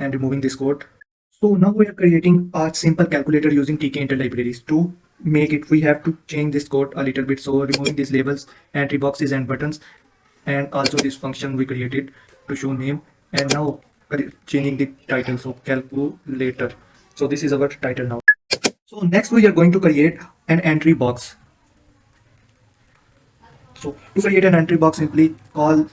and removing this code. So now we are creating a simple calculator using tkinter libraries. To make it, we have to change this code a little bit. So removing these labels, entry boxes and buttons, and also this function we created to show name, and now changing the title, so calculator. So this is our title now. So next we are going to create an entry box. So to create an entry box, simply call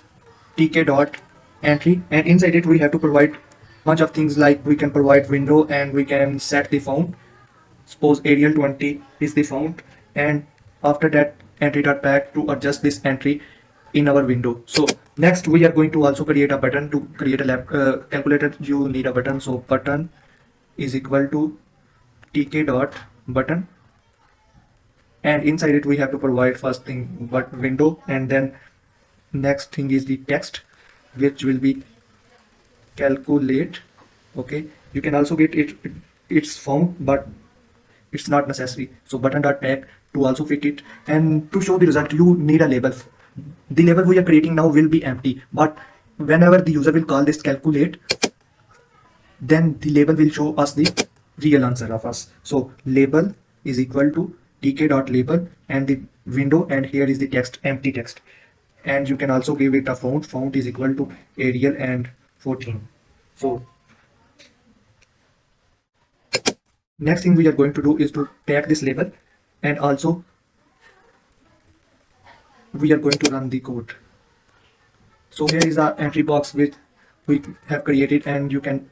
tk.entry, and inside it we have to provide bunch of things, like we can provide window and we can set the font. Suppose Arial 20 is the font, and after that entry.pack to adjust this entry in our window. So next we are going to also create a button. To create a calculator, you need a button. So button is equal to tk.button, and inside it we have to provide first thing but window, and then next thing is the text, which will be calculate. Okay, you can also get its font, but it's not necessary. So button.tag to also fit it, and to show the result you need a label. The label we are creating now will be empty, but whenever the user will call this calculate, then the label will show us the real answer of us. So label is equal to tk.label and the window, and here is the text, empty text. And you can also give it a font is equal to Arial and 14. So next thing we are going to do is to tag this label, and also we are going to run the code. So here is our entry box which we have created, and you can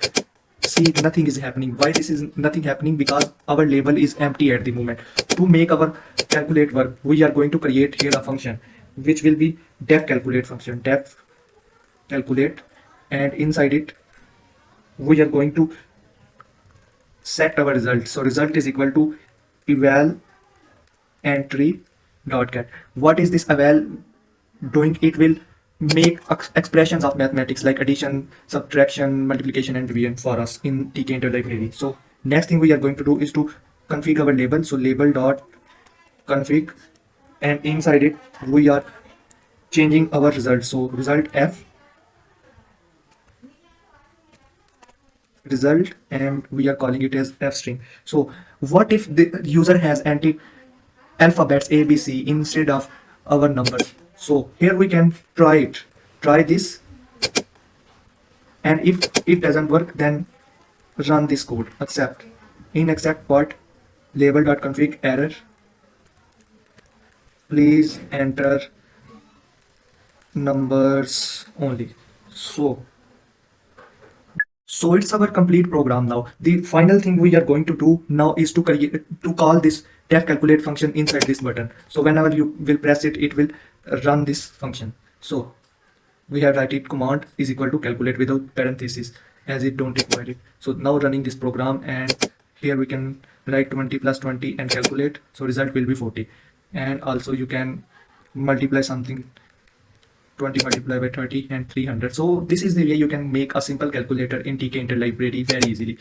see nothing is happening. Why this is nothing happening? Because our label is empty at the moment. To make our calculate work, we are going to create here a function which will be def calculate function, def calculate, and inside it we are going to set our result. So result is equal to eval entry dot get. What is this eval doing? It will make expressions of mathematics like addition, subtraction, multiplication, and division for us in tkinter library. So next thing we are going to do is to configure our label. So label dot config, and inside it we are changing our result. So result f result, and we are calling it as f string. So what if the user has anti alphabets a b c instead of our numbers? So here we can try this, and if it doesn't work, then run this code. Accept in accept part label.config error, please enter numbers only. So it's our complete program now. The final thing we are going to do now is to call this def calculate function inside this button. So whenever you will press it, it will run this function. So we have write it command is equal to calculate without parenthesis, as it don't require it. So now running this program, and here we can write 20 plus 20 and calculate. So result will be 40, and also you can multiply something, 20 multiplied by 30 and 300. So this is the way you can make a simple calculator in tkinter library very easily.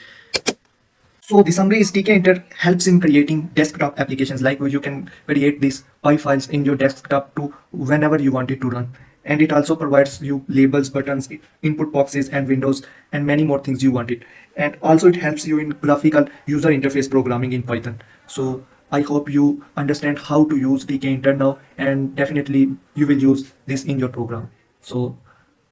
So the summary is tkinter helps in creating desktop applications, like you can create these PY files in your desktop to whenever you want it to run. And it also provides you labels, buttons, input boxes, and windows, and many more things you want it. And also it helps you in graphical user interface programming in Python. So I hope you understand how to use tkinter now, and definitely you will use this in your program. So